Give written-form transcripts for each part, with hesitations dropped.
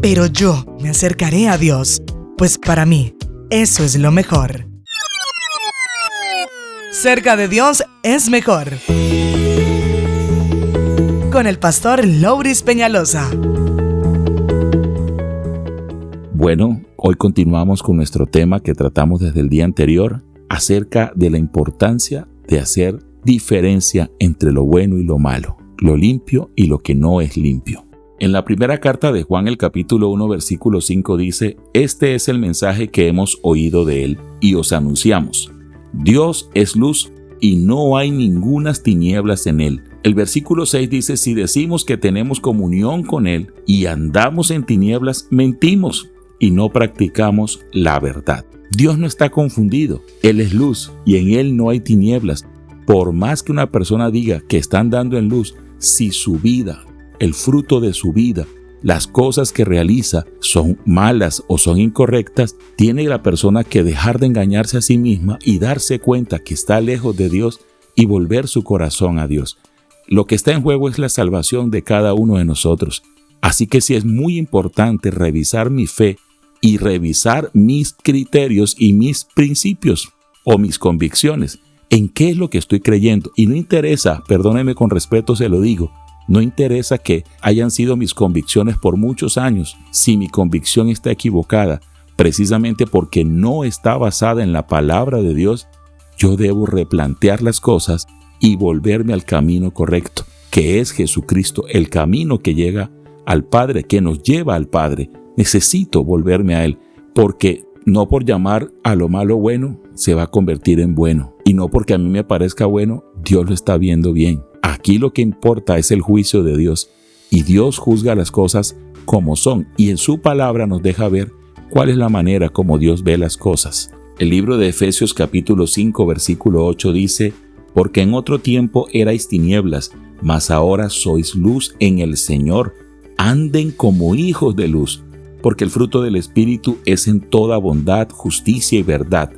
Pero yo me acercaré a Dios, pues para mí eso es lo mejor. Cerca de Dios es mejor. Con el pastor Louris Peñalosa. Bueno, hoy continuamos con nuestro tema que tratamos desde el día anterior acerca de la importancia de hacer diferencia entre lo bueno y lo malo, lo limpio y lo que no es limpio. En la primera carta de Juan, el capítulo 1, versículo 5 dice: Este es el mensaje que hemos oído de él y os anunciamos. Dios es luz y no hay ningunas tinieblas en él. El versículo 6 dice: Si decimos que tenemos comunión con él y andamos en tinieblas, mentimos y no practicamos la verdad. Dios no está confundido. Él es luz y en él no hay tinieblas. Por más que una persona diga que está andando en luz, si su vida, el fruto de su vida, las cosas que realiza son malas o son incorrectas, tiene la persona que dejar de engañarse a sí misma y darse cuenta que está lejos de Dios y volver su corazón a Dios. Lo que está en juego es la salvación de cada uno de nosotros. Así que sí es muy importante revisar mi fe y revisar mis criterios y mis principios o mis convicciones. ¿En qué es lo que estoy creyendo? Y no interesa, perdóneme con respeto se lo digo, no interesa que hayan sido mis convicciones por muchos años. Si mi convicción está equivocada, precisamente porque no está basada en la palabra de Dios, yo debo replantear las cosas y volverme al camino correcto, que es Jesucristo, el camino que llega al Padre, que nos lleva al Padre. Necesito volverme a Él, porque no por llamar a lo malo bueno, se va a convertir en bueno. Y no porque a mí me parezca bueno, Dios lo está viendo bien. Aquí lo que importa es el juicio de Dios. Y Dios juzga las cosas como son. Y en su palabra nos deja ver cuál es la manera como Dios ve las cosas. El libro de Efesios capítulo 5 versículo 8 dice: Porque en otro tiempo erais tinieblas, mas ahora sois luz en el Señor. Anden como hijos de luz. Porque el fruto del Espíritu es en toda bondad, justicia y verdad,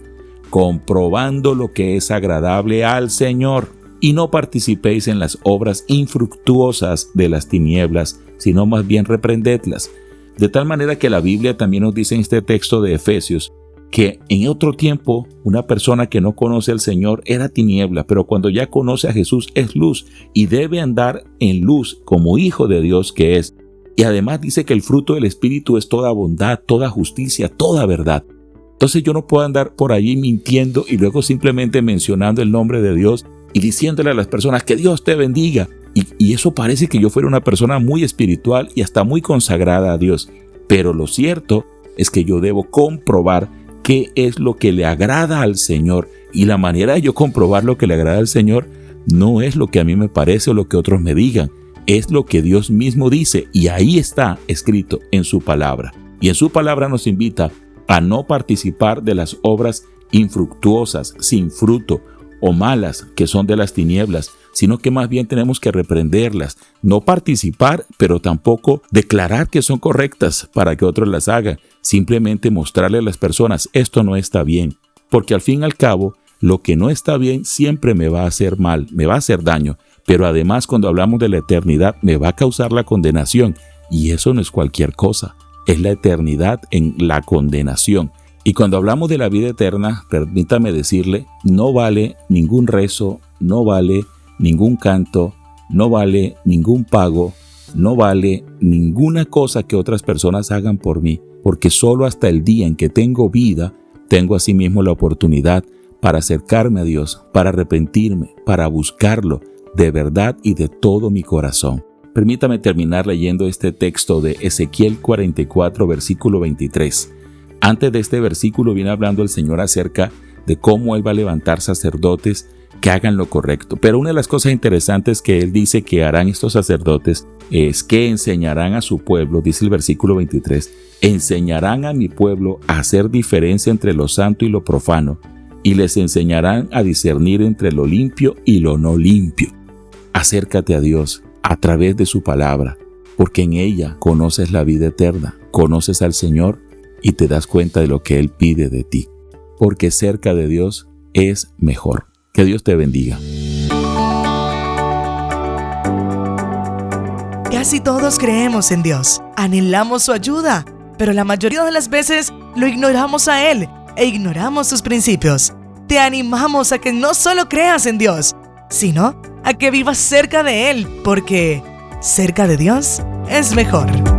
comprobando lo que es agradable al Señor. Y no participéis en las obras infructuosas de las tinieblas, sino más bien reprendedlas. De tal manera que la Biblia también nos dice en este texto de Efesios que en otro tiempo una persona que no conoce al Señor era tiniebla, pero cuando ya conoce a Jesús es luz y debe andar en luz como hijo de Dios que es. Y además dice que el fruto del Espíritu es toda bondad, toda justicia, toda verdad. Entonces yo no puedo andar por allí mintiendo y luego simplemente mencionando el nombre de Dios y diciéndole a las personas que Dios te bendiga. Y eso parece que yo fuera una persona muy espiritual y hasta muy consagrada a Dios. Pero lo cierto es que yo debo comprobar qué es lo que le agrada al Señor. Y la manera de yo comprobar lo que le agrada al Señor no es lo que a mí me parece o lo que otros me digan. Es lo que Dios mismo dice y ahí está escrito en su palabra. Y en su palabra nos invita a no participar de las obras infructuosas, sin fruto o malas que son de las tinieblas, sino que más bien tenemos que reprenderlas, no participar, pero tampoco declarar que son correctas para que otros las hagan, simplemente mostrarle a las personas esto no está bien, porque al fin y al cabo lo que no está bien siempre me va a hacer mal, me va a hacer daño. Pero además cuando hablamos de la eternidad me va a causar la condenación y eso no es cualquier cosa, es la eternidad en la condenación. Y cuando hablamos de la vida eterna, permítame decirle, no vale ningún rezo, no vale ningún canto, no vale ningún pago, no vale ninguna cosa que otras personas hagan por mí, porque solo hasta el día en que tengo vida, tengo asimismo la oportunidad para acercarme a Dios, para arrepentirme, para buscarlo, de verdad y de todo mi corazón. Permítame terminar leyendo este texto de Ezequiel 44, versículo 23. Antes de este versículo viene hablando el Señor acerca de cómo Él va a levantar sacerdotes que hagan lo correcto. Pero una de las cosas interesantes que Él dice que harán estos sacerdotes es que enseñarán a su pueblo, dice el versículo 23, enseñarán a mi pueblo a hacer diferencia entre lo santo y lo profano, y les enseñarán a discernir entre lo limpio y lo no limpio. Acércate a Dios a través de su palabra, porque en ella conoces la vida eterna, conoces al Señor y te das cuenta de lo que Él pide de ti, porque cerca de Dios es mejor. Que Dios te bendiga. Te Casi todos creemos en Dios, anhelamos su ayuda, pero la mayoría de las veces lo ignoramos a Él e ignoramos sus principios. Te animamos a que no solo creas en Dios, sino a que vivas cerca de Él, porque cerca de Dios es mejor.